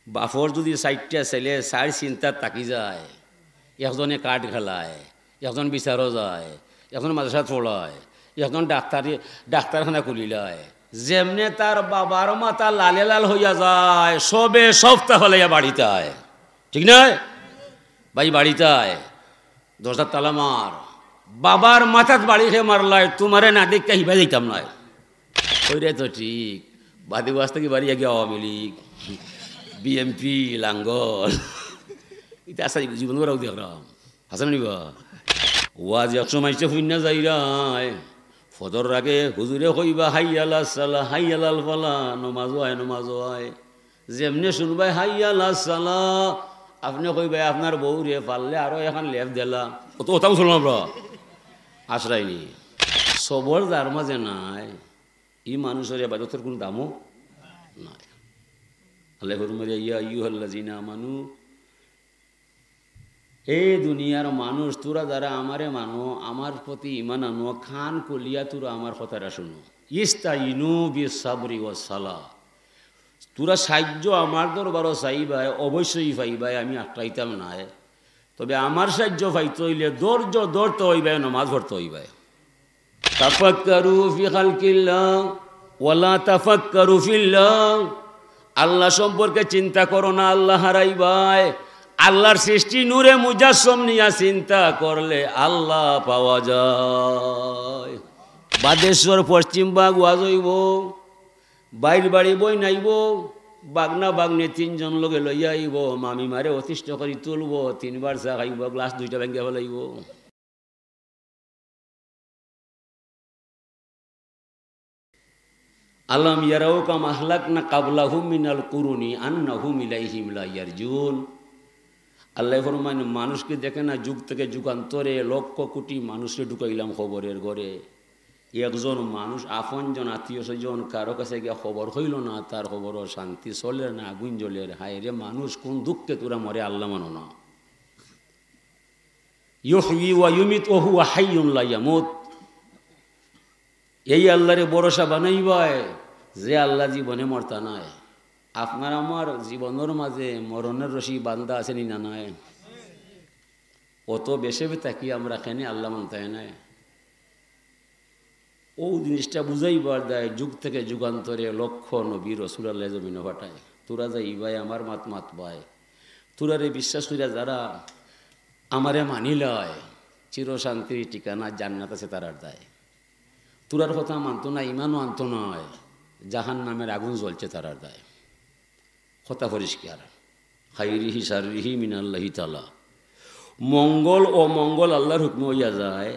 বাফর যদি 4টা ছেলে 4 চিন্তার তাকি যায়, একজনে কাঠ খেলায়, একজন বিচারও যায়, একজন মাদ্রাসাত পড়ায়, একজন ডাক্তারখানা খুলিলায়, যেমনে তার বাবার মাথা লালে লাল হইয়া যায়, সবে সপ্তাহ হলাইয়া বাড়িতে আয়, ঠিক নয় ভাই? বাড়িতে আয়, দরজার তালা মার, বাবার মাথাত বাড়ি খেয়ে মারলায়, তোমারে না দেখতে হিবা দিতাম নয়। ওইটাই তো ঠিক। বাদি বাস থেকে বাড়ি গিয়ে আওয়ামী লীগ, বিএমপি, লাঙ্গল, এটা আসা জীবন করাও দেখলাম হাসান নিবা ওয়াজ 100 মাইসে শুনে যাই রায়, ফজর আগে হুজুরে কইবা হাইয়াল সালা হাইয়াল ফালা, নমাজও আয় নমাজও আয়, যেমনি শুনবাই হাইয়াল সালা, আপনি কইবাই আপনার বউ রে পারলে আরো এখন লেফ দিলা, অত ওটাও শুনলাম আমরা আশ্রাইনি। সবর যার মাঝে নাই, ই মানুষের ইবাদতের কোনো দামও নাই। আল্লাহ ফরমায় ইয়া আইয়ুহাল্লাযিনা আমানু, এই দুনিয়ার মানুষ তোরা যারা আমারে মানো, আমার প্রতি ঈমান আনো, খান কলিয়া তোরা আমার কথাটা শুনো। ইস্তাইনু বিস-সাবরি ওয়াস-সালাহ, তোরা সাহায্য আমার দরবারও চাইবাই, অবশ্যই পাইবাই, আমি আটকাইতাম নাই। তবে আমার সাহায্য পাইতে হইলে ধৈর্য ধরতে হইবাই, নামাজ পড়তে হইবাই। তাফাক্কারু ফি খালকিল্লাহ ওয়ালা তাফাক্কারু ফিল্লাহ, আল্লাহ সম্পর্কে চিন্তা করো না, আল্লাহ হারাইবাই। আল্লাহর সৃষ্টি নূরে মুজাসসম নিয়া চিন্তা করলে আল্লাহ পাওয়া যায়। বাদেশ্বর পশ্চিমবাগ ওয়াজ হইব, বাইর বাড়ি বই নাইব, বাগনা বাগনে 3 জন লোকে লইয়া আইব, মামি মারে অতিষ্ঠ করি তুলব, 3 বার চা খাইব, গ্লাস 2টা ভেঙে ফেলাইব। আলম ইয়ারাও কাম আহলাকনা কাবলাহুম মিনাল কুরুনি আন্নাহুম ইলাইহিম লা ইয়ারজুন। আল্লাহ ফরমান, মানুষকে দেখে না যুগ থেকে যুগান্তরে লক্ষ কোটি মানুষকে ঢুকাইলাম খবরের ঘরে, একজন মানুষ আপনজন আত্মীয় স্বজন কারো কাছে গিয়া খবর হইল না, তার খবরও শান্তি চলে না, আগুন জ্বলের। হায় রে মানুষ, কোন দুঃখে তোরা মরে আল্লাহ মানো না। ইউহয়ি ওয়া ইউমিত ওয়া হুয়া হাইয়ুন লা ইয়ামুত, এই আল্লাহরে ভরসা বানাইবাই যে আল্লাহ জীবনে মরতা নাই। আপনার আমার জীবনের মাঝে মরণের রশি বান্ধা আছে নি না নাই? অত বেশি থাকি আমরা কেন আল্লাহ মানতাই নাই? ও জিনিসটা বুঝাইবার দেয়, যুগ থেকে যুগান্তরে লক্ষ নবী রাসূল আল্লাহ জমিনে পাঠায়। তোরা যাই ভাই আমার মাত ভাই, তোরারে বিশ্বাস করিয়া যারা আমারে মানিলয়, চিরশান্তির ঠিকানা জান্নাত আছে তারার দায়। তোরার কথা মানতো না, ইমানও আনতো নয়, জাহান নামের আগুন জ্বলছে তারার দায়। কথা পরিষ্কার। খাইরিহি শাররিহি মিনাল্লাহি তাআলা। মঙ্গল ও মঙ্গল আল্লাহর হুকম হইয়া যায়,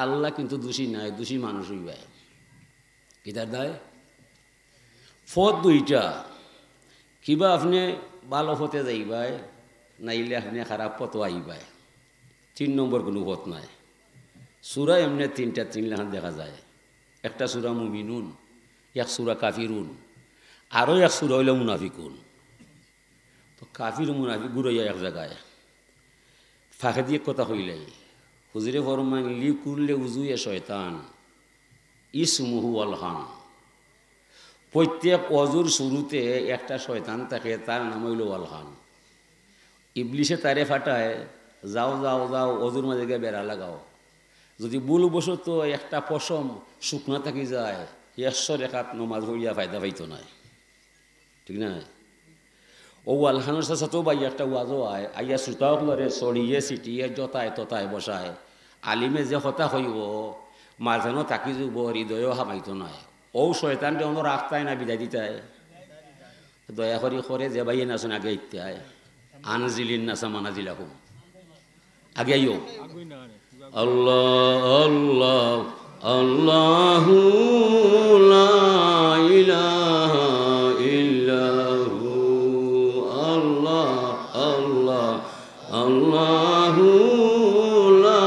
আল্লাহ কিন্তু দোষী নাই, দোষী মানুষ হইবাই। কিতার দায় পথ 2টা, কিবা আপনি ভালো পথে যাইবাই, নাইলে আপনি খারাপ পথও আইবাই। 3 নম্বর কোনো পথ নাই। সূরা এমনি 3টা 3 লেখান দেখা যায়। একটা সূরা মুমিনুন, এক সূরা কাফিরুন, আরও এক সূরা হইল মুনাফিকুন। তো কাফির মুনাফিক গুড়াইয়া এক জায়গায় ফাঁকে দিয়ে কথা হইলে হুজুরে ফরমান লি কুল্লে উজুয়ে শয়তান ইসমুহু আলহান। প্রত্যেক অজুর শুরুতে একটা শয়তান থাকে, তার নাম হইল আলহান। ইবলিশে তারে ফাটায়, যাও যাও যাও অজুর মাঝে গিয়ে বেড়া লাগাও। যদি ভুলবশত একটা পশম শুকনা থাকি যায়, 100 রেখাত নমাজ হইয়া ফায়দা পাইতো নাই, ঠিক না? ও আলহানোর সাথেও ভাই একটা ওয়াজও আয়, আইয়া শ্রোতাসকলরে চড়িয়ে চিটিয়ে জতায় ততায় বসায়। আলিমে যে কথা হইব মাঝানো তাকি যুব, হৃদয়ও হামাইতো নাই। ও শয়তানটা অন্য রাখতায় না বিদায় দিতায়। দয়া করি করে যে ভাইয়ে নাচুন আগে ইত্যায় আনজিলিন নাসা মানাজিলাহুম, আগে আইও। আল্লাহ আল্লাহ আল্লাহু লা ইলাহা ইল্লাহু, আল্লাহ আল্লাহ আল্লাহু লা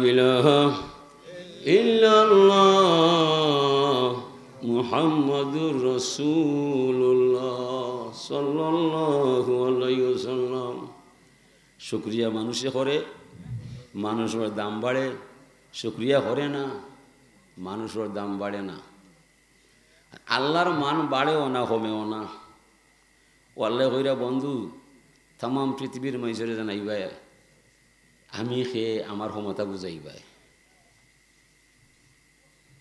ইলাহা ইল্লাল্লাহ মুহাম্মাদুর রাসূলুল্লাহ সাল্লাল্লাহু আলাইহি ওয়াসাল্লাম। শুকরিয়া মানুষে করে, মানুষের দাম বাড়ে। শুকরিয়া করে না, মানুষের দাম বাড়ে না। আল্লাহর মান বাড়েও না কমেও না। আল্লাহ কইরা বন্ধু তাম পৃথিবীর মহিষরে জানাইবাই আমি খেয়ে আমার ক্ষমতা বুঝাইবাই।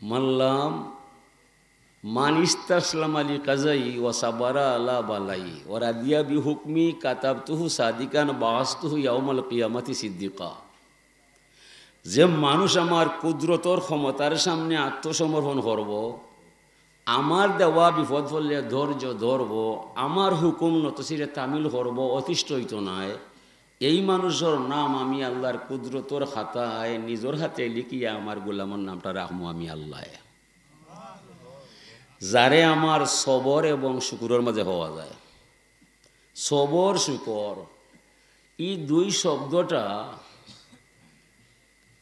মাল্লাম মান ইস্তাসলাম আলী কাজাই ও সাবারা আলা বালাই ও রাদিয়া বি হুকমি কাতাবতুহু সাদিকান বাহাস্তুহু ইয়াউমাল কিয়ামাতি সিদ্দিকা। যে মানুষ আমার কুদরতর ক্ষমতার সামনে আত্মসমর্পণ করব, আমার দেওয়া বিপদ পড়লে ধৈর্য ধরব, আমার হুকুম নতসিরে তামিল করব, অতিষ্ঠ হইত নয়, এই মানুষের নাম আমি আল্লাহর কুদরতর খাতায় নিজের হাতে লিখিয়া আমার গোলামের নামটা রাখবো আমি আল্লাহ। যারে আমার সবর এবং শুকুরের মাঝে হওয়া যায়। সবর শুকর এই দুই শব্দটা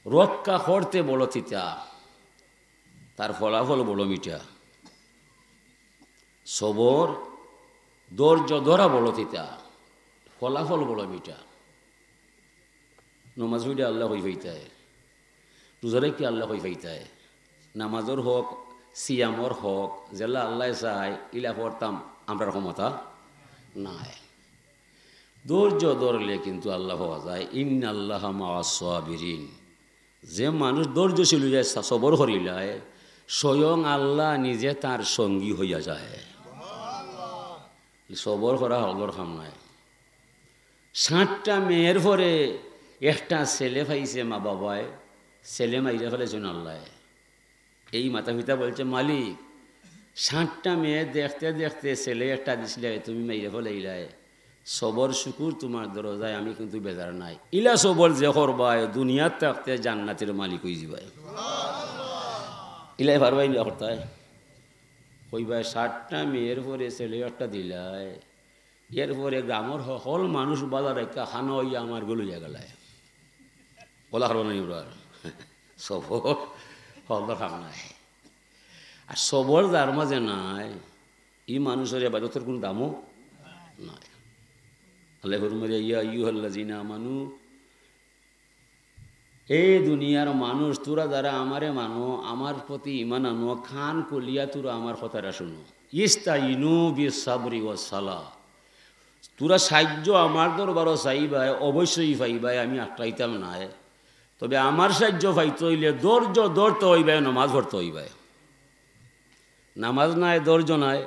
রক্ষা করতে বড় তিতা, তার ফলাফল বড় মিঠা। সবর ধৈর্য ধরা বড় তিতা, ফলাফল বড় মিঠা। নমাজ হইলে আল্লাহ হই ফাইতায়, রোজারে কি আল্লাহ হই ফাইতায়, নামাজর হোক সিয়ামর হোক যেলা আল্লাহ চাই ইলা পড়তাম আমরা ক্ষমতা নাই। ধৈর্য ধরলে কিন্তু আল্লাহ হওয়া যায়। ইন্নাল্লাহ মা'আস সাবিরিন। যে মানুষ ধৈর্যশীল হইয়া সবর করিলায় স্বয়ং আল্লাহ নিজে তার সঙ্গী হইয়া যায়। সবর করা হলর কাম নাই। 7টা মেয়ের পরে একটা ছেলে পাইছে মা বাবায়, ছেলে মাইরা ফেলেছেন আল্লাহ। এই মাতা পিতা বলছে মালিক 7টা মেয়ে দেখতে দেখতে ছেলে একটা দিছিলে, তুমি মাইরা ফেলাইলাই, সবর শুকুর তোমার দরজায়, আমি কিন্তু বেজার নাই। ইলা সবর যে করবাই দুনিয়ার থাকতে জান্নাতের মালিক হয়ে যাবাই। ইলাই পারবাই না করতায় কইবাই 7টা মেয়ের পরে ছেলে একটা দিলাই, এরপরে গ্রামের সকল মানুষ বাজার একটা খানো হইয়া আমার গুলো গেলায় বলা হারব না। সবর হল খাম নাই। আর সবর যার মাঝে নাই ই মানুষের এবাদতের কোনো দামও নাই। আল্লাহ ফরমায় ইয়া আইয়ুহাল্লাযিনা আমানু, এই দুনিয়ার মানুষ তোরা যারা আমারে মানো, আমার প্রতি ঈমান আনো, খান কলিয়া তোরা আমার কথাটা শুনো। ইস্তাইনু বিস-সাবরি ওয়াস-সালাহ। তোরা সাহায্য আমার দরবারও চাইবাই, অবশ্যই পাইবাই, আমি আটকাইতাম নাই। তবে আমার সাহায্য পাইতে হইলে ধৈর্য ধরতে হইবাই, নামাজ পড়তে হইবাই। নামাজ নাই, ধৈর্য নাই,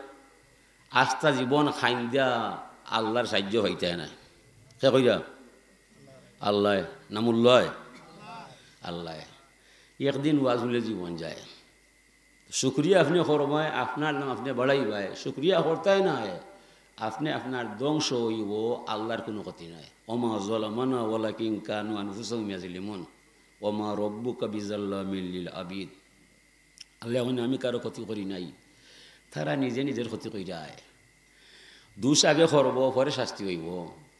আস্থা জীবন খাইন দিয়া আল্লাহর সাহায্য হইতে নাই। সে কইরা আল্লাহ নামুল্লয় আল্লাহ। একদিন ওয়াজ হলে জীবন যায়। শুক্রিয়া আপনি করবাই, আপনার নাম আপনি বাড়াইবাই, শুক্রিয়া করতাই নাই, আপনি আপনার ধ্বংস হইব, আল্লাহর কোনো ক্ষতি নাই। ওমা যালামানা ওয়ালাকিন কানু আনফুসাহুম ইয়াজলিমুন ওমা রব্বুকা বিযাল্লামিল লিল আবিদ। আল্লাহ আমি কারো ক্ষতি করি নাই, তারা নিজে নিজের ক্ষতি করে যায়। দোষ আগে করব, পরে শাস্তি হইব।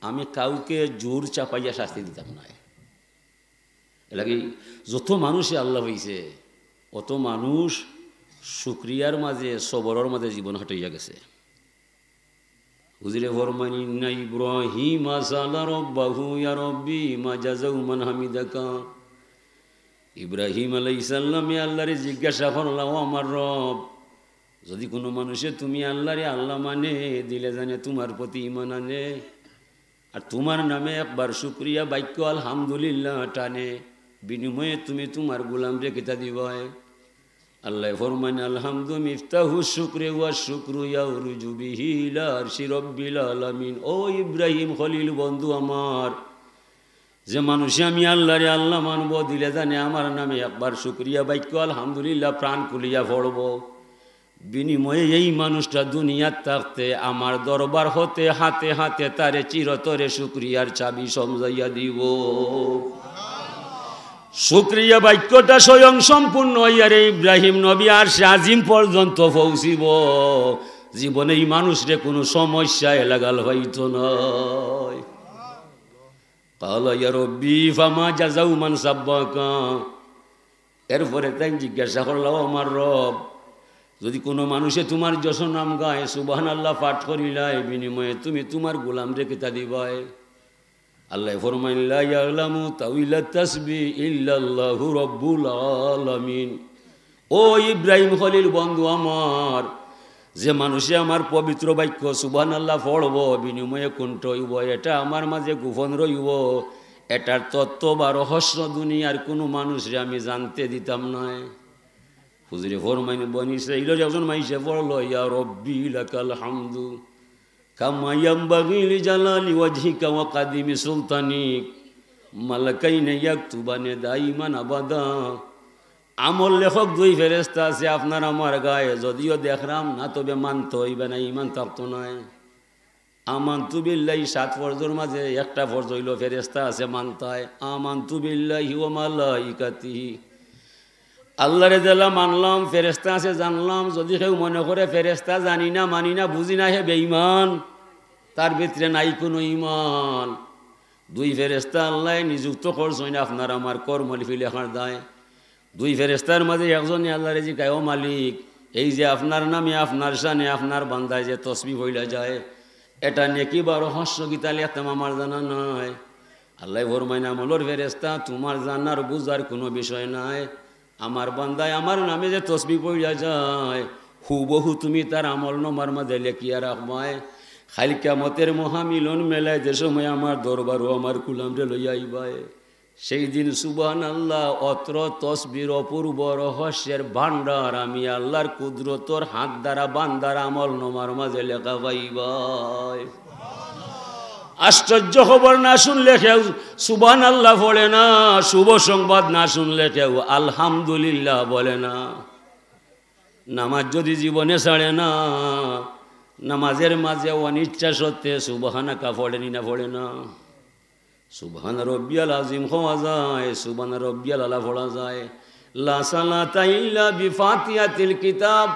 আমি কাউকে জোর চাপাইয়া শাস্তি দিতাম না। এলাকি যত মানুষে আল্লাহ হইছে অত মানুষ শুক্রিয়ার মাঝে সবরের মাঝে জীবন হাঁটাইয়া গেছে। হুজুরে ফরমান ইন্না ইব্রাহিম সালা রাব্বাহু ইয়া রাব্বি মা জাযাউ মান হামিদাকা। ইব্রাহিম আলাইহিস সালাম আল্লাহরে জিজ্ঞাসা করলাম, আমার রব, যদি কোনো মানুষে তুমি আল্লাহরে আল্লাহ মানে দিলে জানে তোমার প্রতি ঈমান আনে আর তোমার নামে একবার শুকরিয়া বাক্য আলহামদুলিল্লাহ টানে, বিনিময়ে তুমি তোমার গোলামরে কিতা দিবাই? আল্লাহ ফরমান আলহামদু মিফতাহু শুকরি ওয়া শুকরু ইয়ারজু বিহি ইলা আরশি রাব্বিল আলামিন। ও ইব্রাহিম খলিল বন্ধু আমার, যে মানুষে আমি আল্লাহরে আল্লাহ মানব দিলে জানে আমার নামে একবার শুকরিয়া বাক্য আলহামদুলিল্লাহ প্রাণ খুলিয়া পড়ব, বিনিময়ে এই মানুষটা দুনিয়ার থাকতে আমার দরবার হতে হাতে হাতে তারে চিরতরে শুকরিয়ার চাবি সমঝাইয়া দিব। শুকরিয়া বাক্যটা স্বয়ং সম্পূর্ণ হইয়ারে ইব্রাহিম নবী আর সে আজিম পর্যন্ত পৌঁছিব, জীবনে এই মানুষরে কোনো সমস্যায় লাগাল হইতো নয়। কালা ইয়া রব্বি ফামা জাযাউ মান সাব্বাকা। এরপরে তাই জিজ্ঞাসা করলাম, আমার রব, যদি কোনো মানুষে তোমার যশ নাম গায় সুবহানাল্লাহ পাঠ করিলাই, বিনিময়ে তুমি তোমার গোলাম রেখে তা দিবাই। আল্লাহ ফরমান লা ইয়ালামু তাউইলাত তাসবিহ ইল্লাল্লাহু রাব্বুল আলামিন। ও ইব্রাহিম খলিল বন্ধু আমার, যে মানুষে আমার পবিত্র বাক্য সুবহানাল্লাহ পড়ব বিনিময়ে কুণ্ঠ হইব, এটা আমার মাঝে গোপন রইব, এটার তত্ত্ব বা রহস্য দুনিয়ার কোনো মানুষরে আমি জানতে দিতাম না। হুজুরে ফরমাইন বনি ইসরাঈলের একজন মাইসে পড়ল, ইয়া রব্বি লাকাল হামদু কামা ইয়ামবাগি লিজালালি ওয়াজহিকা ওয়া কাদিমি সুলতানিক মালাকাইনে ইয়াকতুবানে দাইমান আবাদা। আমল লেখক দুই ফেরেশতা আছে আপনার আমার গায়ে, যদিও দেখলাম না তবে মানতে হইবে না, ইমান থাকতো নয়। আমানতু বিল্লাহি 7 ফরজের মাঝে একটা ফরজ হইল ফেরেশতা আছে মানতায়। আমানতু বিল্লাহি ওয়া মালাইকাতিহি, আল্লাহরে যারা মানলাম, ফেরেশতা আছে জানলাম। যদি কেউ মনে করে ফেরেশতা জানি না মানি না বুঝি না, হে বেঈমান, তার ভিতরে নাই কোনো ইমান। দুই ফেরেশতা আল্লাহ নিযুক্ত করছেন আপনার আমার কর্মলিপি লেখার দায়। দুই ফেরেশতার মাঝে একজনে আল্লাহরে জিজ্ঞাসা, ও মালিক, এই যে আপনার নামে আপনার শানে আপনার বান্দায় যে তসবিহ হইলা যায়, এটা নেকি বা রহস্য গীতা লিখতাম আমার জানা নাই। আল্লাহ ফরমাইন, আমলের ফেরেশতা তোমার জানার বুঝার কোনো বিষয় নাই। আমার বান্দায় আমার নামে যে তসবিহ পড়িয়া যায়, হুবহু তুমি তার আমল নামার মাঝে লেখিয়া রাখবায়। খালি কিয়ামতের মহামিলন মেলায় যে সময় আমার দরবারও আমার কুলামরে লইয়া আইবায়, সেই দিন সুবহানাল্লাহ অত্র তসবির অপূর্ব রহস্যের ভান্ডার আমি আল্লাহর কুদরতর হাত দ্বারা বান্দার আমল নামার মাঝে লেখা পাইবাই। আশ্চর্য খবর না শুনলে কেউ সুবহানাল্লাহ বলে না, শুভ সংবাদ না শুনলে কেউ আলহামদুলিল্লাহ বলে না। নামাজ যদি জীবনে ছাড়ে না, নামাজের মাঝে অনিচ্ছা সত্ত্বে সুবহানাকা পড়েনি না পড়ে না। সুবহান রব্বিয়াল আযীম হওয়া যায়, সুবহান রব্বিয়াল আলা পড়া যায়। লা সালাতা ইল্লা বিফাতিহাতিল কিতাব,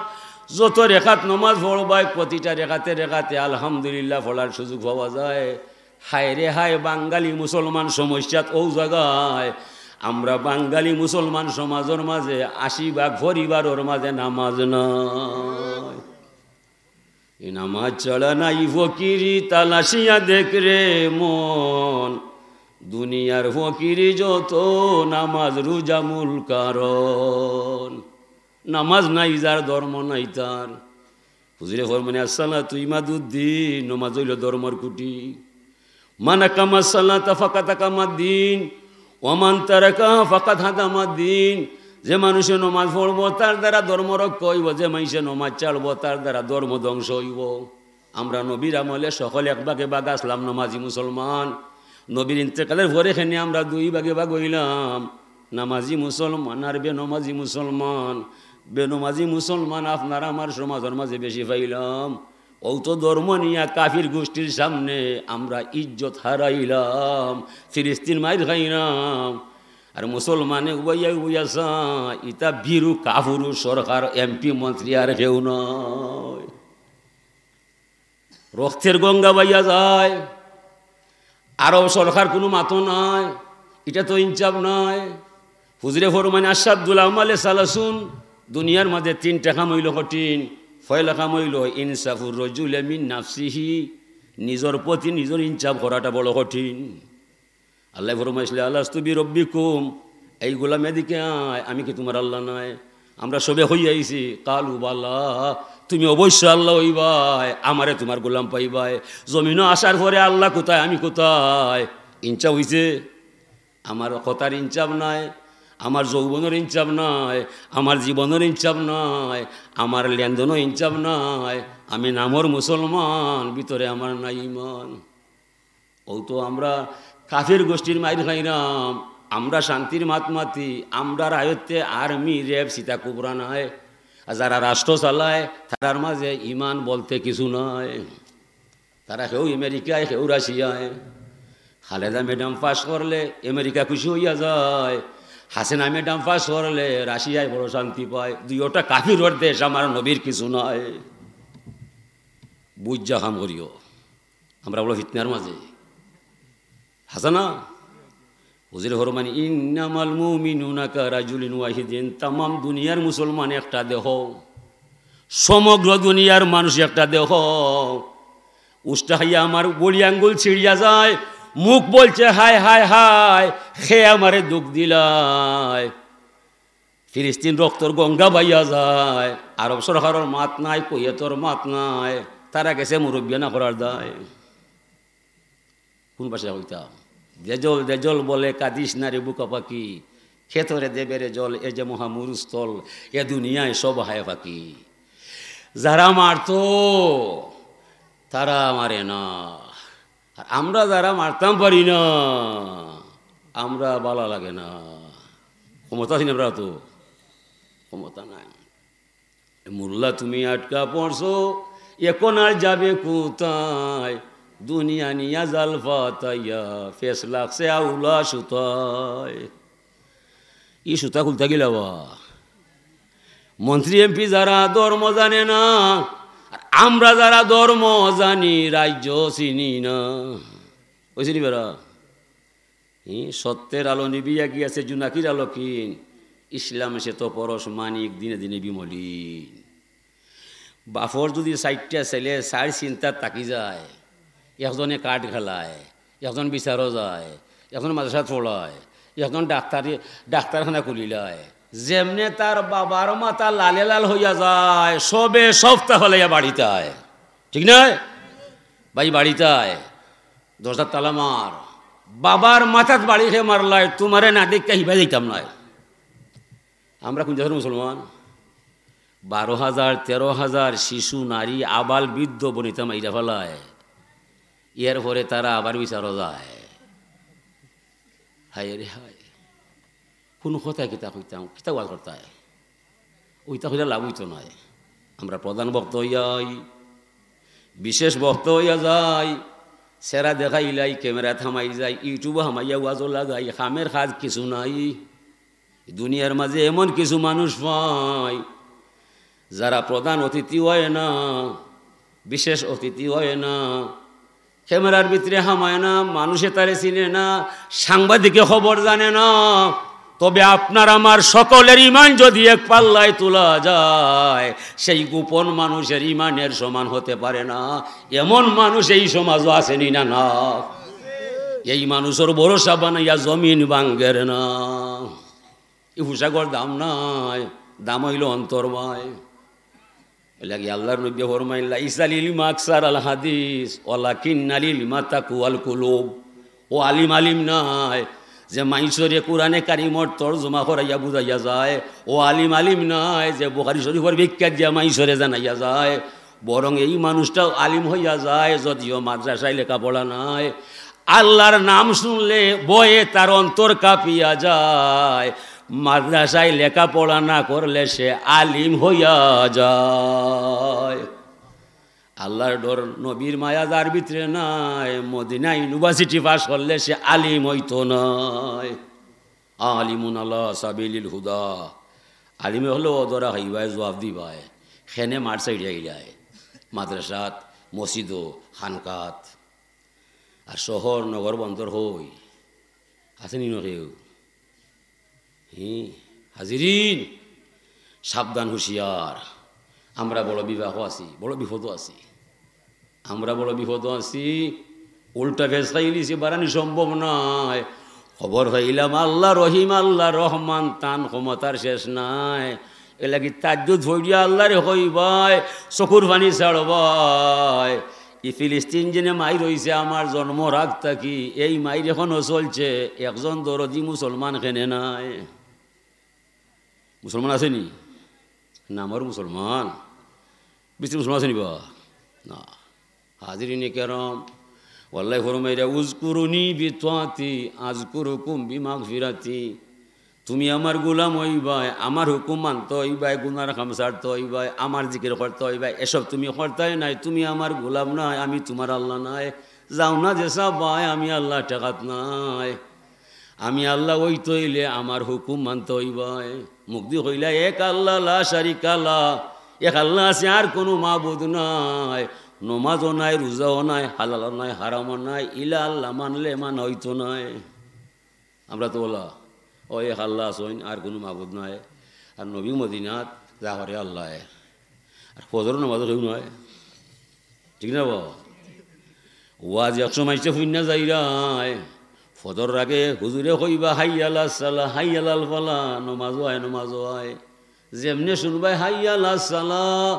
যত রেখাত নামাজ পড়বাই প্রতিটা রেখাতে রেখাতে আলহামদুলিল্লাহ পড়ার সুযোগ পাওয়া যায়। হায় রে হায়, বাঙালি মুসলমান সমস্যাত ও জায়গায় আমরা বাঙালি মুসলমান সমাজের মাঝে 80% পরিবারের মাঝে নামাজ নাই। এই নামাজ চলা নাই ফকিরি তালাশিয়া দেখ রে মন, দুনিয়ার ফকিরি যত নামাজ রোজা মূল কারণ। নামাজ নাই যার ধর্ম নাই তার। হুজুরে ফরমানে আসসালাতু ইমাদুদ্দিন, নামাজ হইল ধর্মর কুটি। মান আকামা সালাতা ফাকাত আকামাদ্দিন ওয়া মান তারাকাহা ফাকাত হাদামাদ্দিন। যে মানুষে নমাজ পড়ব তার দ্বারা ধর্ম রক্ষা হইব, যে মানুষে নমাজ ছাড়ব তার দ্বারা ধর্ম ধ্বংস হইব। আমরা নবীর আমলে সকলে এক ভাগে ভাগ আসলাম নামাজি মুসলমান। নবীর ইন্তেকালের পরে এখানে আমরা 2 ভাগে ভাগ হইলাম, নামাজি মুসলমান আর বেনমাজি মুসলমান। বেনমাজি মুসলমান আপনার আমার সমাজের মাঝে বেশি পাইলাম। ও তো ধর্ম নিয়া কাফির গোষ্ঠীর সামনে আমরা ইজ্জত হারাইলাম, ফিলিস্তিন মাইর খাইলাম। আর মুসলমানে উইয়াসা ইতা বীরু কাফুরু সরকার এমপি মন্ত্রী আর কেউ নয়। রক্তের গঙ্গা বাইয়া যায়, আরব সরকার কোনো মাতো নাই, এটা তো ইনসাফ নয়। হুজুরে ফরমানে আশাদুল আমালে সালাসুন, দুনিয়ার মাঝে 3টা কাম হইল কঠিন। ফয়লা কাম হইল ইনসাফুর রাজুলি মিন নাফসিহি, নিজের প্রতি নিজের ইনসাফ করাটা বড় কঠিন। আল্লাহ ফরমাইছিল আলাস্তু বিরব্বিকুম, এই গোলাম এদিকে আয়, আমি কি তোমার আল্লাহ নয়? আমরা সবে হই আইছি, কালু বালা, তুমি অবশ্য আল্লাহ হইবাই, আমারে তোমার গোলাম পাইবাই। জমিনও আসার পরে আল্লাহ কোথায় আমি কোথায়? ইনসাফ হইছে? আমার কথার ইনসাফ নাই, আমার যৌবনের ইনসাফ নাই, আমার জীবনের ইনসাফ নাই, আমার লেনদেনও ইনসাফ নাই। আমি নামর মুসলমান, ভিতরে আমার নাই ইমান। ও তো আমরা কাফের গোষ্ঠীর মাইর খাইলাম, আমরা শান্তির মাতমাতি, আমরার আয়ত্তে আর্মি র্যাব সীতা কুবরা নাই। আর যারা রাষ্ট্র চালায় তার মাঝে ইমান বলতে কিছু নয়। তারা কেউ আমেরিকায় কেউ রাশিয়ায়। খালেদা ম্যাডাম পাস করলে আমেরিকা খুশি হইয়া যায়, হাসিনা ম্যাডাম পাস করলে রাশিয়ায় বড় শান্তি পায়। 2টা কাফির দেশ, আমার নবীর কিছু নয়। বুঝা কাম করিও, আমরা বলো ফিতনার মাঝে হাসানা। হুজুর ফরমান ইন্নামাল মুমিনুনা কারাজুলিন ওয়াহিদিন, তাম দুনিয়ার মুসলমান একটা দেহ, সমগ্র দুনিয়ার মানুষ একটা দেহ। উষ্টা হাইয়া আমার বড়ি আঙ্গুল ছিড়িয়া যায়, মুখ বলছে হায় হায় হায়, খে আমারে দুঃখ দিলায়। ফিলিস্তিন রক্তর গঙ্গা বাইয়া যায়, আরব সরকারের মাত নাই, কুয়েতর মাত নাই, তারা গেছে মুরব্বিয়া না করার দায়। কোন ভাষা হইতাম? দেজল দেজল বলে কাদিস না রে বুকা পাখি, খেতরে দেবেরে জল, এ যে মহামুরুস্থল, এ দুনিয়ায় সব হায় পাখি। যারা মারতো তারা মারে না, আর আমরা যারা মারতাম পারি না, আমরা ভালো লাগে না। ক্ষমতা আছি না, আমরা তো ক্ষমতা নাই। মোল্লা তুমি আটকা পড়ছো, এখন আর যাবে কোথায়? দুনিয়া নিয়া জাল ফাতাইয়া ফেস লাগছে আউলা সুতায়। ই সুতা খুলতে গেল বা মন্ত্রী এমপি যারা ধর্ম জানে না, আর আমরা যারা ধর্ম জানি রাজ্য চিনি না। ওই চিনি বেড়া সত্যের আলো নিবিয়া গিয়াছে জুনাকির আলো কিন, ইসলাম সে তো পরশ মানিক দিনে দিনে বিমলিন। বাফর যদি সাইটটা ছেলে সার চিন্তা তাকি যায়, একজনে কাঠ খেলায়, একজন বিচারও যায়, একজন মাদ্রাসাত পড়ায়, একজন ডাক্তারখানা খুলিলায়, যেমনে তার বাবার মাথা লালে লাল হইয়া যায়, সবে সপ্তাহ হলাইয়া বাড়িতে আয়। ঠিক নয় ভাই? বাড়িতে আয়, দরজার তালা মার, বাবার মাথাত বাড়ি খেয়ে মারলায়, তোমারে না দেখতে হিবা যাইতাম নয়। আমরা কোন দেশের মুসলমান? 12,000 13,000 শিশু নারী আবাল বৃদ্ধ বনিতা মাইরা ফেলায়, এর পরে তারা আবার বিচারও যায়। হায় রে হায়, কোন কথায় কিতা কইতাম, কিতা ওয়াজ করতায়, ওইটা হইলে লাভ হইতো নয়। আমরা প্রধান বক্ত হইয়াই, বিশেষ বক্ত হইয়া যাই, সেরা দেখাইলাই, ক্যামেরা থামাই যায়, ইউটিউবে হামাইয়া ওয়াজও লাগাই, খামের কাজ কিছু নাই। দুনিয়ার মাঝে এমন কিছু মানুষ পায় যারা প্রধান অতিথি হয় না, বিশেষ অতিথি হয় না, ক্যামেরার ভিতরে হামায় না, মানুষে তারে চিনে না, সাংবাদিকে খবর জানে না। তবে আপনার আমার সকলের ইমান যদি এক পাল্লায় তোলা যায়, সেই গোপন মানুষের ইমানের সমান হতে পারে না। এমন মানুষ এই সমাজও আসেনি না না? এই মানুষের ভরসা বানাইয়া জমিন ভাঙ্গের না। এই পোশাকর দাম নাই, দাম হইল অন্তর্ময়। এলাকি আল্লাহর নবী ফরমাইলেন, লাইসা লিল মাকসার আল হাদিস ওয়ালাকিন্না লিল মাতাকুয়াল কুলুব। ও আলিম আলিম নাই যে মাইসরে কোরআনে কারিমর তরজমা করাইয়া বুঝাইয়া যায়, ও আলিম আলিম নাই যে বুখারী শরীফের ব্যাখ্যা দিয়া মাইসরে জানাইয়া যায়। বরং এই মানুষটাও আলিম হইয়া যায়, যদিও মাদ্রাসায় লেখাপড়া নাই। আল্লাহর নাম শুনলে বয়ে তার অন্তর কাঁপিয়া যায়। মাদ্রাসায় লেখাপড়া না করলে সে আলিম হইয়া যায়। আল্লাহর ডর নবীর মায়া যার ভিতরে নাই, মদিনা ইউনিভার্সিটি পাস করলে সে আলিম হইতো নয়। আলিমুন আল্লাহ সাবিলিল হুদা, আলিমে হলো ওদরা হইবাই, জবাব দিবাই, খেনে মার সাইডে যায়, মাদ্রাসাত মসজিদ খানকাত। আর শহর নগর বন্দর হই আসেনি কেউ? হাজিরিন, সাবধান হুঁশিয়ার। আমরা বড় বিবাহ আছি, বড় বিপদও আছি। আমরা বড় বিপদ আছি, উল্টা ভেজ খাইলিছি, বাড়ানি সম্ভব নয়। খবর হইলাম আল্লাহ রহিম, আল্লাহ রহমান, তান ক্ষমতার শেষ নাই। এলাকি তাজ্জুদ হইয়া আল্লাহরে হইবাই, চকুর পানি ছাড়বাই। ই ফিলিস্তিন জেনে মাই রইছে আমার জন্ম রাগ থাকি, এই মাইর এখনও চলছে। একজন দরদি মুসলমান খেনে নাই। মুসলমান আসেনি? নামর মুসলমান, বেশি মুসলমান আসেনি বা না? হাজিরিনে কেরম, ওয়াল্লাহি ফরমাইরা উযকুরুনি বিতাআতি আযকুরুকুম বিমাগফিরাতি। তুমি আমার গোলাম হইবাই, আমার হুকুম মানতে হইবাই, গুনার কাম ছাড়তে হইবাই, আমার জিকির করতে হইবাই। এসব তুমি করতেই নাই, তুমি আমার গোলাম নাই, আমি তোমার আল্লাহ নাই। যাও না যেসব ভাই, আমি আল্লাহ টেকাত নাই। আমি আল্লাহ ওই তৈলে আমার হুকুম মানতে হইবাই। মুক্তি হইলা এক আল্লাহ লা শারিকা লাহ, এক আল্লাহ আছে, আর কোনো মাবুদ নাই। নমাজও নাই, রোজাও নাই, হালালও নাই, হারামও নাই, ইলা আল্লাহ মানলে মান হইতো নাই। আমরা তো বলা ও এক আল্লাহ আসইন, আর কোনো মাবুদ নাই। আর নবী মদিনাত যা করে আল্লাহ, আর ফজর নমাজও কেউ নয়। ঠিক না? ওয়াজ 100 মাইসে ফুন্না যাই রায়, ফজর আগে হুজুরে কইবা হাইয়া আলাস সালাহ হাইয়া আলাল ফালাহ, নমাজ হয় যেমনে শুনবাই হাইয়া আলাস সালাহ,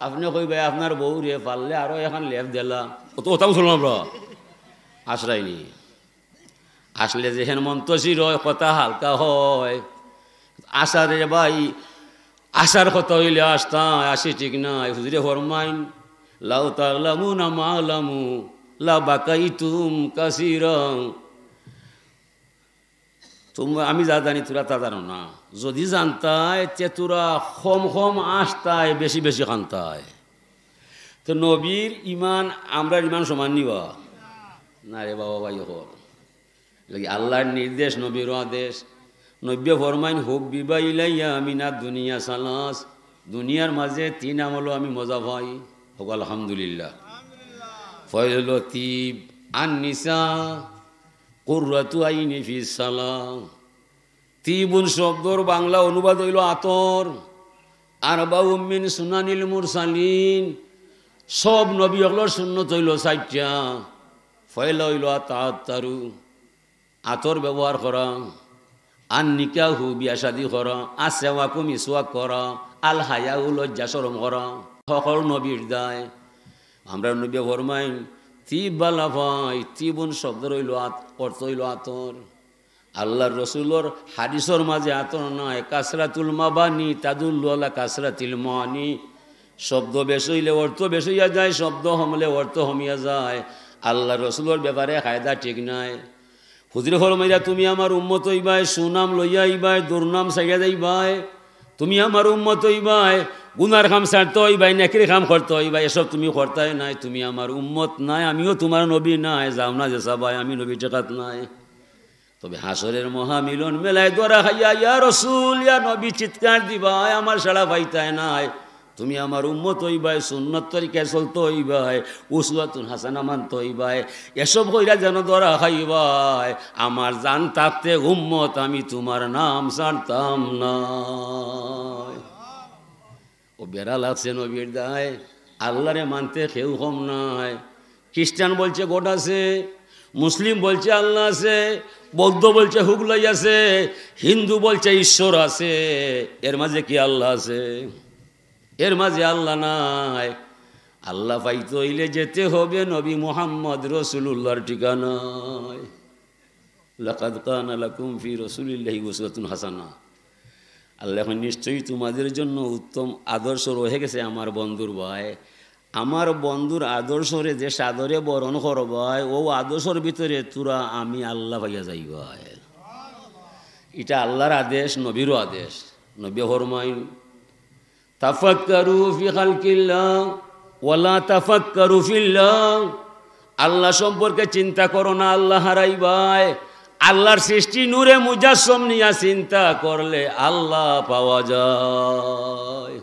আপনি কইবাই আপনার বউ রে পারলে আরো এখন লেফ দিলা, তো ওটাও শুনলাম আমরা আশ্রাইনি আসলে যেহেন মন্তসির হয় কথা হালকা হয়। আশারে ভাই আশার কথা হইলে আসতা আসি ঠিক নাই। হুজুরে ফরমাইন লাউ তা'লামুনা মা আ'লামু লা বাকাইতুম কাসীরান, তোমরা আমি যা জানি তোরা তা জানো না, যদি জানতায় তে তোরা কম আসতায় বেশি বেশি কান্তায়। তো নবীর ইমান আমরা ইমান সমান নিবা না রে বাবা ভাই, হল আল্লাহর নির্দেশ নবীর আদেশ। নব্য ফরমাইন হুব বিবা ইলাইয়া মিনা দুনিয়া সালাস, দুনিয়ার মাঝে 3 আমল আমি মজা পাই, হোক আলহামদুলিল্লাহ। ফয়ল তিব আন নিসা কুররাতু আইনি ফিস সালাহ। তিবুন শব্দর বাংলা অনুবাদ হইল আতর। আরবাউ মিন সুনানিল মুরসালিন, সব নবী হলোর সুন্নত হইল 4টা। ফয়লা হইল আতাতারু, আতর ব্যবহার করা। আন নিকাহু, বিয়া শাদি করা। আসওয়াকু, মিসওয়াক করা। আল হায়াউ, লজ্জা শরম করা। সকল নবীর দায়। আমরা নবী ফরমাইন তিব বালা ভাই, তিবুন শব্দ রইল অর্থ হইল আতর। আল্লাহর রসুলোর হাদিসর মাঝে আতর নয়, কাসরাতুল মাবানি তাদুল্লু আলা কাসরাতিল মানি। শব্দ বেশ হইলে অর্থ বেশ হইয়া যায়, শব্দ হমলে অর্থ হমিয়া যায়। আল্লাহর রসুলোর ব্যাপারে কায়দা ঠিক নাই। হুজুরে ফরমাইয়া তুমি আমার উম্মত হইবাই, সুনাম লইয়া আইবাই, দুর্নাম ছাইয়া যাইবাই। তুমি আমার উম্মত হইবাই, গুনার কাম ছাড়তে হইবাই, নেকির কাম করতে হইবাই, এসব তুমি করতাই নাই। তুমি আমার উম্মত নাই, আমিও তোমার নবী নাই। যাও না যে সবাই আমি নবী টেকাত নাই। তবে হাসরের মহামিলন মেলায় দোরা খাইয়া ইয়া রসুল ইয়া নবী চিৎকার দিবাই, আমার সাড়া পাইতায় নাই। তুমি আমার উম্মত হইবাই, সুন্নত তরিকায় চলতে হইবাই, উসওয়াতুন হাসানা মানতে হইবাই, এসব কইরা যেন দরা খাইবাই। আমার জান থাকতে উম্মত আমি তোমার নাম ছাড়তাম না। ও বেড়া লাগছে নবীর দায়, আল্লাহরে মানতে কেউ কম নাই। খ্রিস্টান বলছে গড আছে, মুসলিম বলছে আল্লাহ আছে, বৌদ্ধ বলছে হুগলাই আছে, হিন্দু বলছে ঈশ্বর আছে। এর মাঝে কি আল্লাহ আছে? এর মাঝে আল্লাহ নাই। আল্লাহ পাইতে হইলে যেতে হবে নবী মুহাম্মদ রাসূলুল্লাহর ঠিকানায়। লাকাদ কানা লাকুম ফি রাসূলিল্লাহি উসওয়াতুন হাসানা। আল্লাহ নিশ্চয়ই তোমাদের জন্য উত্তম আদর্শ রয়ে গেছে আমার বন্ধুর ভাই। আমার বন্ধুর আদর্শরে যে সাদরে বরণ করবাই, ও আদর্শর ভিতরে তোরা আমি আল্লাহ পাইয়া যাইবাই। এটা আল্লাহর আদেশ, নবীরও আদেশ। নবী ফরমাইন তাফাক্কারু ফি খালকিল্লাহ ওয়ালা তাফাক্কারু ফিল্লাহ। আল্লাহ সম্পর্কে চিন্তা করো না, আল্লাহ হারাইবাই। আল্লাহর সৃষ্টি নূরে মুজাসসম নিয়া চিন্তা করলে আল্লাহ পাওয়া যায়।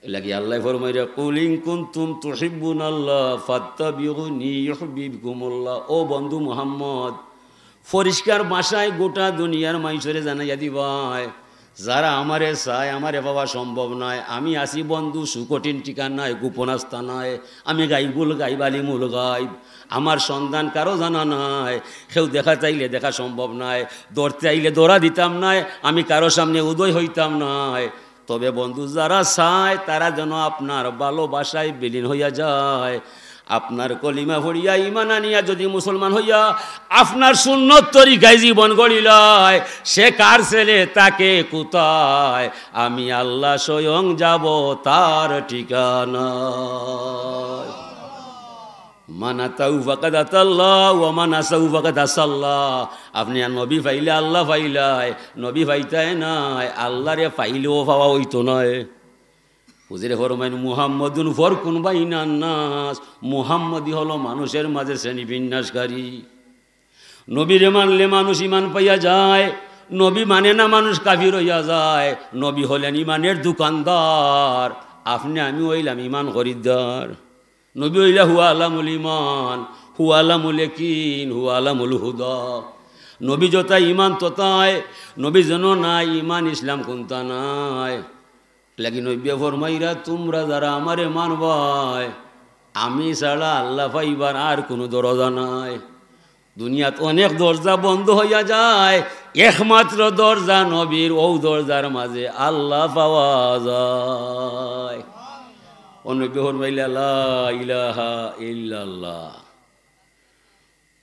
এলাকি আল্লাহ ফরমাইরা কুল ইন কুনতুম তুহিব্বুনাল্লাহ ফাত্তাবিউনি ইউহিব্বুকুমুল্লাহ। ও বন্ধু মুহাম্মদ, পরিষ্কার ভাষায় গোটা দুনিয়ার মানুষরে জানাইয়া দিবাই, যারা আমারে চায় আমারে পাওয়া সম্ভব নয়। আমি আসি বন্ধু সুকঠিন ঠিকানায়, গোপন আস্তানায়। আমি গাইবুল গাইব, আলিমুল গাইব। আমার সন্ধান কারো জানা নাই। কেউ দেখা চাইলে দেখা সম্ভব নয়, দৌড়তে চাইলে দৌড়া দিতাম নাই, আমি কারো সামনে উদয় হইতাম নাই। তবে বন্ধু যারা চায় তারা যেন আপনার ভালোবাসায় বিলীন হইয়া যায়। আপনার কলিমা পড়িয়া ইমান আনিয়া যদি মুসলমান হইয়া আপনার সুন্নত তরিকায় জীবন গড়িলায়, সে কার ছেলে তাকে কোথায়, আমি আল্লাহ স্বয়ং যাব তার ঠিকানা। মানা তাওফাকাদ আতাল্লাহ ওয়া মানা সাউফাকাদ আসাল্লাহ। আপনি নবী পাইলে আল্লাহ পাইলাই, নবী পাইতাই নাই, আল্লাহরে পাইলেও পাওয়া হইতো নয়। হুজুরে ফরমাইন মুহাম্মাদুন ফারকুন বাইনান নাস। মুহাম্মদই হলো মানুষের মাঝে শ্রেণী বিন্যাসকারী। নবীরে মানলে মানুষ ইমান পাইয়া যায়, নবী মানে না মানুষ কাফির হইয়া যায়। নবী হলেন ইমানের দোকানদার, আপনি আমি হইলাম ইমান খরিদ্দার। নবী হইলা হুয়া আলামুল ইমান, হুয়া আলামুল ইয়াকিন, হুয়া আলামুল হুদা। নবী যতাই ইমান ততায়, নবী যেন নাই ইমান ইসলাম কোনটা নাই। লাগি নবী ফরমাইরা তোমরা যারা আমারে মানবাই, আমি ছাড়া আল্লাহ পাইবার আর কোনো দরজা নাই। দুনিয়াত অনেক দরজা বন্ধ হইয়া যায়, একমাত্র দরজা নবীর, ও দরজার মাঝে আল্লাহ পাওয়া যায়। অনবী ফরমাইলা লা ইলাহা ইল্লাল্লাহ।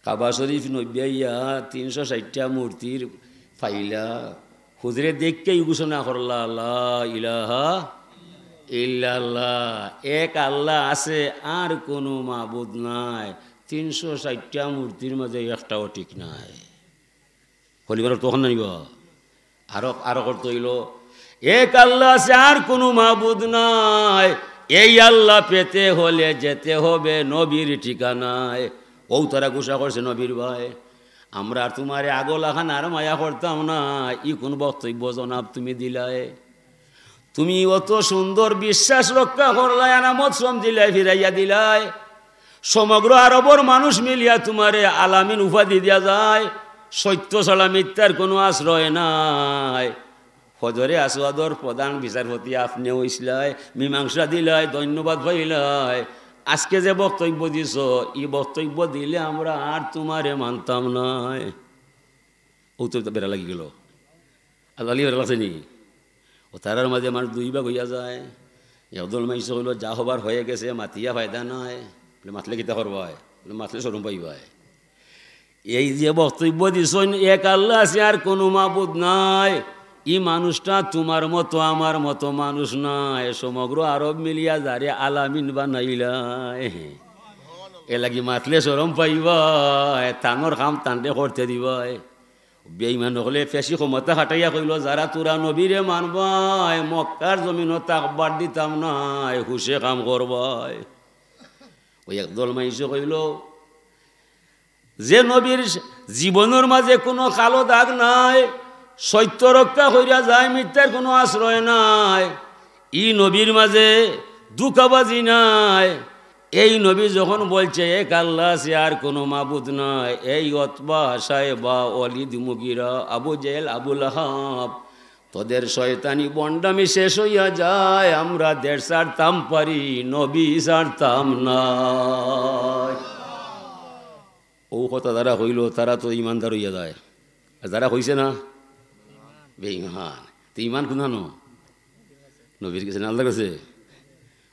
কাবা শরীফ নব্বাইয়া 360টা মূর্তির ফাইলা হুজুরে দেখকেই ঘোষণা করলা লা ইলাহা ইল্লাল্লাহ, এক আল্লাহ আছে আর কোনো মাবুদ নাই। 360টা মূর্তির মাঝে একটাও ঠিক নাই। হলিবার তখন নাইব আরো করতে হইল এক আল্লাহ আছে আর কোনো মাবুদ নাই। এই আল্লাহ পেতে হলে যেতে হবে নবীর ঠিকানায়। ও তারা গুসা করছে নবীর ভাই, আমরা আর তোমারে আগলাখান আর মায়া করতাম না। ই কোন বক্তব্য জনাব তুমি দিলায়? তুমি অত সুন্দর বিশ্বাস রক্ষা করলাই, আনামত শ্রম দিলাই, ফিরাইয়া দিলাই। সমগ্র আরবর মানুষ মিলিয়া তোমারে আলামিন উপাধি দিয়া যায়। সত্য ছাড়া মিথ্যার কোনো আশ্রয় নাই। ফজরে আসওয়াদর প্রধান বিচারপতি আপনি হইসলাই, মীমাংসা দিলাই, ধন্যবাদ পাইলাই। আজকে যে বক্তব্য দিছ, এই বক্তব্য দিলে আমরা আর তোমারে মানতাম নাই। ও তো বেড়া লাগি গেল, আল্লাহ বেড়া লাগছে নি? ও তারার মাঝে মানুষ দুই ভাগ হইয়া যায়। একদল মাইস হইল যা হবার হয়ে গেছে, মাতিয়া ফায়দা নাই, বলে মাতলে কিতা করবাই, বলে মাতলে সরম পাইবাই। এই যে বক্তব্য দিছ এক আল্লাহ আছে আর কোনো মাবুদ নাই, ই মানুষটা তোমার মতো আমার মতো মানুষ নাই। সমগ্র আরব মিলিয়া যারে আলামিন বানাইলাই, এ লাগি মাতলে সরম পাইবাই, তানোর কাম তান্ডে করতে দিবাই। বেঈমান হলে ফেসি ক্ষমতা হাঁটাইয়া কইল যারা তোরা নবীরে মানবাই, মক্কার জমিনও তাকবার দিতাম নাই, হুশে কাম করবাই। ওই একদল মাইসে কইল যে নবীর জীবনের মাঝে কোনো কালো দাগ নাই, সত্য রক্ষা কইরা যায়, মিথ্যার কোনো আশ্রয় নাই, ই নবীর মাঝে দুঃখাবাজি নাই। এই নবী যখন বলছে এক আল্লাহ আছে আর কোনো মাবুদ নাই, এই অতবা সাহেবা ওয়ালিদ মুগিরা আবু জেহেল আবুল আহাব তোদের শয়তানি বন্ডামি শেষ হইয়া যায়। আমরা দেশ ছাড়তাম পারি, নবী ছাড়তাম না। ও কথা যারা হইল তারা তো ইমানদার হইয়া যায়, আর যারা হইছে না বেঈমান। তো ইমান কোনানো নবীর কাছে না আল্লাহর কাছে।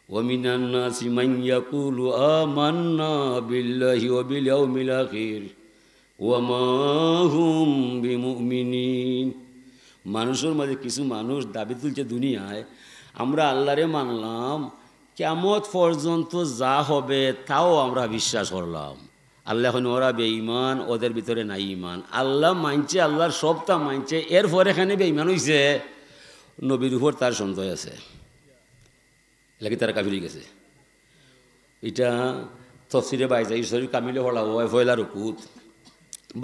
ومن الناس من يقول آمنا بالله وباليوم الآخر وما هم بمؤمنين। মানুষের মাঝে কিছু মানুষ দাবি তুলছে দুনিয়ায়, আমরা আল্লাহরে মানলাম, কিয়ামত পর্যন্ত যা হবে তাও আমরা বিশ্বাস করলাম। আল্লাহ এখন ওরা বেঈমান, ওদের ভিতরে নাই ইমান। আল্লাহ মানছে, আল্লাহর সবটা মানছে, এরপর এখানে বেঈমান হইছে, নবীর উপর তার সন্দেহ আছে, লাগি তারা কাফির হয়ে গেছে। এটা তফসিরে বাইজা ঈশ্বরী কামিলে হলা ওয়াই ফয়লার কুত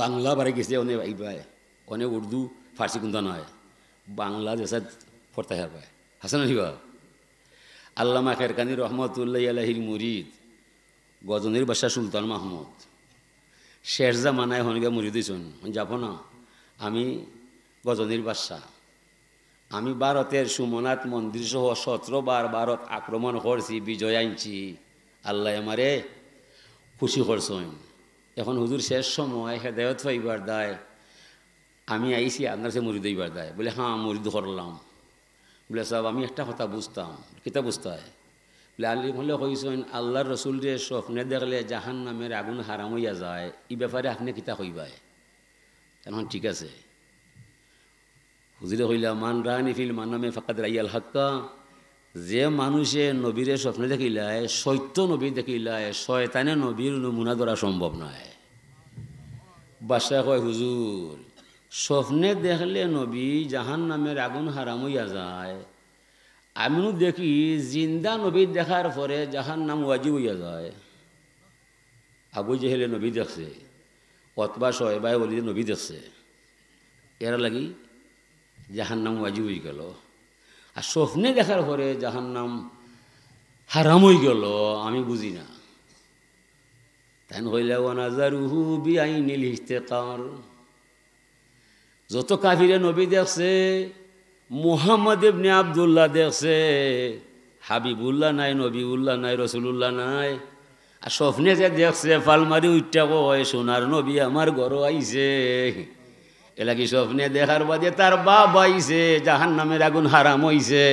বাংলা বাড়ি গেছে, অনেক ভাই অনেক উর্দু ফার্সি কুন্দা নয়, বাংলা দেশাত পড়তে পায় হাসান আলিবা। আল্লামা খেরকানি রহমতুল্লাহ আলাহির মুরিদ গজনীর বাদশাহ সুলতান মাহমুদ শেষ জামানায় হনগে মুরিদ হইছেন। যাব না, আমি গজনীর বাদশাহ, আমি ভারতের সোমনাথ মন্দির সহ 17 বার ভারত আক্রমণ করছি, বিজয় আনছি, আল্লাহ আমারে খুশি করছেন। এখন হুজুর শেষ সময় হেদায়ত পাইবার দায়, আমি আইছি আপনার সে মুরিদ হইবার দায়। বলে হ্যাঁ মুরিদ করলাম। বলে সাহেব আমি একটা কথা বুঝতাম, কিতা বুঝতে হয়? বলে আলী হলে কইছেন আল্লাহর রসুল রে স্বপ্নে দেখলে জাহান নামের আগুন হারাম হইয়া যায়, এই ব্যাপারে আপনি কিতা কইবাই? এখন ঠিক আছে। হুজুরে কইলা মান রানি ফিল মানামে ফাকাদ রাইয়াল হাক্কা, যে মানুষে নবীরে স্বপ্নে দেখিলায়, সত্য নবী দেখিলায়, শয়তানে নবীর নমুনা ধরা সম্ভব নয়। বাদশাহ কয় হুজুর স্বপ্নে দেখলে নবী জাহান নামের আগুন হারাম হইয়া যায়, আমিও দেখি জিন্দা নবী দেখার পরে জাহান নাম ওয়াজিব হইয়া যায়। আবু জেহেলে নবী দেখছে, অতবা শয়বাই বলি নবী দেখছে, এরা লাগি জাহান্নাম ওয়াজিব হয়ে গেল। আর স্বপ্নে দেখার পরে জাহান্নাম হারাম হয়ে গেল, আমি বুঝি না। তাই হইলে ওয়ানাজারুহু বিআইনিল ইস্তিকার, যত কাফিরে নবী দেখছে, মুহাম্মদ ইবনে আব্দুল্লাহ দেখছে, হাবিবুল্লাহ নাই, নবীউল্লাহ নাই, রসুলুল্লাহ নাই, আর স্বপ্নে যে দেখছে ফালমারি উঠটা কয় সোনার নবী আমার ঘর আইছে। এলা কি স্বপ্নে দেখার বাদে তার বাপ আইছে, জাহান নামের আগুন হারাম হইছে।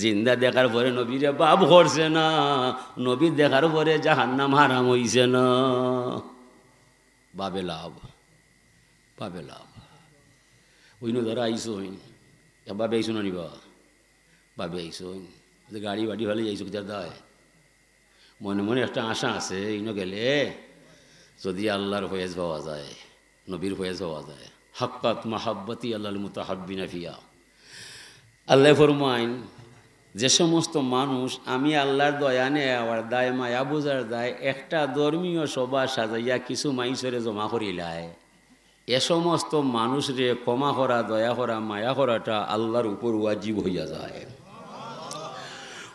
জিন্দা দেখার পরে নবীরে বাপ করছে না, নবী দেখার পরে জাহান নাম হারাম হইছে না। বাবে লাভ, বাবে লাভ। ওইন ধরা আইসো হইন, বাবে আইসো না নিবা, বাবে আইসো হইন, গাড়ি বাড়ি ভালো যাইছো কোথায় দায়। মনে মনে একটা আশা আছে, ইনো গেলে যদি আল্লাহর ফয়েজ পাওয়া যায়, নবীর ফয়েজ পাওয়া যায়। হাক্কাত মাহাব্বতি আল্লাহল মুতাহাব্বিনা ফিয়া। আল্লাহ ফরমাইন, যে সমস্ত মানুষ আমি আল্লাহর দয়া নেওয়ার দায়, মায়া বোঝার দায় একটা ধর্মীয় সভা সাজাইয়া কিছু মাইসরে জমা করিলায়, এ সমস্ত মানুষরে ক্ষমা করা, দয়া করা, মায়া করাটা আল্লাহর উপর ওয়াজিব হইয়া যায়।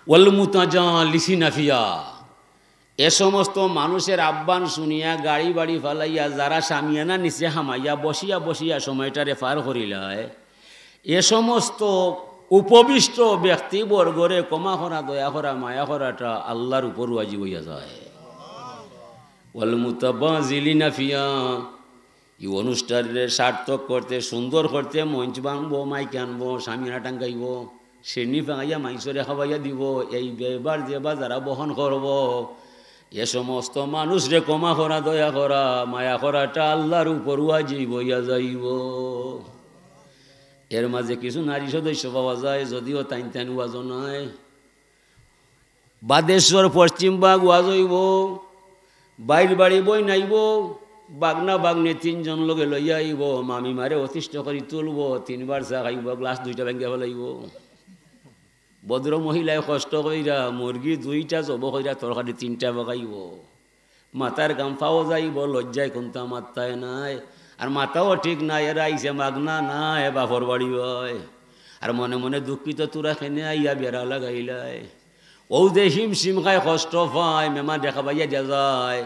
ওয়াল মুতাজালিসিনা ফিয়া, এ সমস্ত মানুষের আহ্বান শুনিয়া গাড়ি বাড়ি ফালাইয়া যারা সামিয়ানা নিচে হামাইয়া বসিয়া বসিয়া সময়টারে পার করিলায়, এ সমস্ত উপবিষ্ট ব্যক্তিবর্গরে ক্ষমা করা, দয়া করা, মায়া করাটা আল্লাহর উপর ওয়াজিব হইয়া যায়। ওয়াল মুতাবাজিলিনা ফিয়া, এই অনুষ্ঠানে সার্থক করতে, সুন্দর করতে মঞ্চ বানবো, মাইক আনবো, সামিয়ানা টাঙ্গাইব, শ্রেণী ফাঁগাইয়া মাইসরে খাওয়াইয়া দিব, এই ব্যবহার যেবা যারা বহন করব, এ সমস্ত মানুষরে ক্ষমা করা, দয়া করা, মায়া করাটা আল্লাহর উপর ওয়াজিব হইয়া যাইব। এর মাঝে কিছু নারী সদস্য পাওয়া যায়, যদিও টাইন টাইন ওয়াজ নয়। বাদেশ্বর পশ্চিমবাগ ওয়াজ হইব, বাইর বাড়ি বই নাইব, বাগনা বাগনে তিনজন লোকে লইয়া আইব, মামি মারে অতিষ্ঠ করি তুলব, 3 বার চা খাইব, গ্লাস 2টা ভেঙে ফেলাইব। ভদ্র মহিলায় কষ্ট কইরা মুরগি 2টা জব কইরা তরকারি 3টা বগাইব, মাথার গাম পাও যাইব, লজ্জায় কোনটা মাত্তায় নাই, আর মাথাও ঠিক নাই, এরা আইসে মাগনা নাই, বাপর বাড়ি হয়। আর মনে মনে দুঃখিত, তোরা খেনে আইয়া বেড়া লাগাইলাই। ও যে হিমশিম খায়, কষ্ট পায়, মেমা দেখা পাইয়া দিয়া যায়।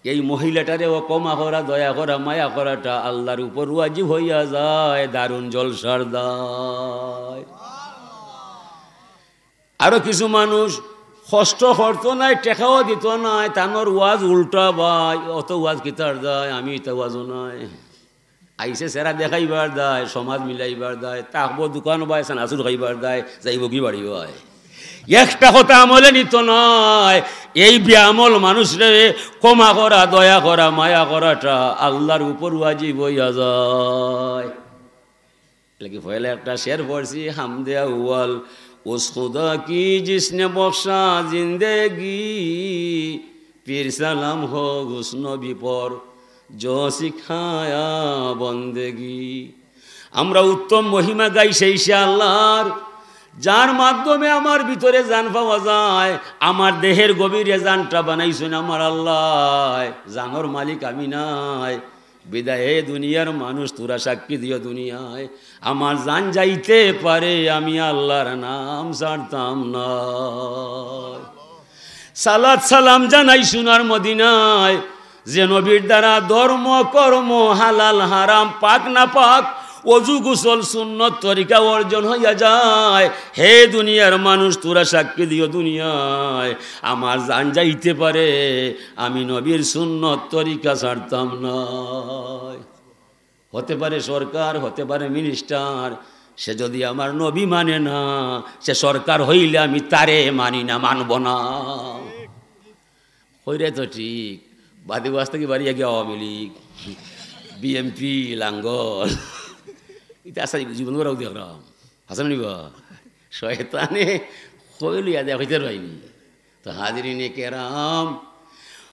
এই মহিলাটারে ও ক্ষমা করা, দয়া করা, মায়া করাটা আল্লাহর উপর ওয়াজিব হইয়া যায়, দারুণ জলসার দায়। আরো কিছু মানুষ কষ্ট করতো নাই, টেকাও দিত নাই, তানোর ওয়াজ উল্টা ভাই, অত ওয়াজ কিতার দায়, আমি এটা ওয়াজও নাই। আইসে সেরা দেখাইবার দায়, সমাজ মিলাইবার দায়, তাকবো দোকান বাই সানাসুর খাইবার দায়, যাইব কি বাড়ি হয়। একটা কথা আমলে নিত নয়। এই বেআমল মানুষরে ক্ষমা করা, দয়া করা, মায়া করাটা আল্লাহর উপর ওয়াজিব হইয়া যায়। लेकिन पहले एक शेर पढ़सी हमदे अव्वल उस खुदा की जिसने बख्शा जिंदगी पीर सलाम हो उस नबी पर जो सिखाया बंदेगी। আমরা উত্তম মহিমা গাই সেই সে আল্লাহর, যার মাধ্যমে আমার ভিতরে জান পাওয়া যায়। আমার দেহের গভীরে জানটা বানাইছেন আমার আল্লাহ, জানোর মালিক আমি নাই। বিদায় হে দুনিয়ার মানুষ, তোরা সাক্ষী দিও দুনিয়ায়, আমার জান যাইতে পারে আমি আল্লাহর নাম ছাড়তাম না। সালাত সালাম জানাই সোনার মদিনায়, যে নবীর দ্বারা ধর্ম কর্ম হালাল হারাম পাক না পাক অজু গোসল সুন্নত তরিকা অর্জন হইয়া যায়। হে দুনিয়ার মানুষ, তোরা সাক্ষী দিও দুনিয়ায়, আমার জান যাইতে পারে আমি নবীর সুন্নত তরিকা ছাড়তাম না। হতে পারে সরকার, হতে পারে মিনিস্টার, সে যদি আমার নবী মানে না, সে সরকার হইলে আমি তারে মানি না, মানব না। হইরে তো ঠিক, বাদী বাস থেকে বাড়ি গিয়ে আওয়ামী লীগ, বিএমপি, লাঙ্গল, এটা আসা জীবন করাও দেখলাম হাসান নিবা শয়তানে হইল ইয়া দেখ হইতে পাইনি। তো হাজিরিনে কেরাম,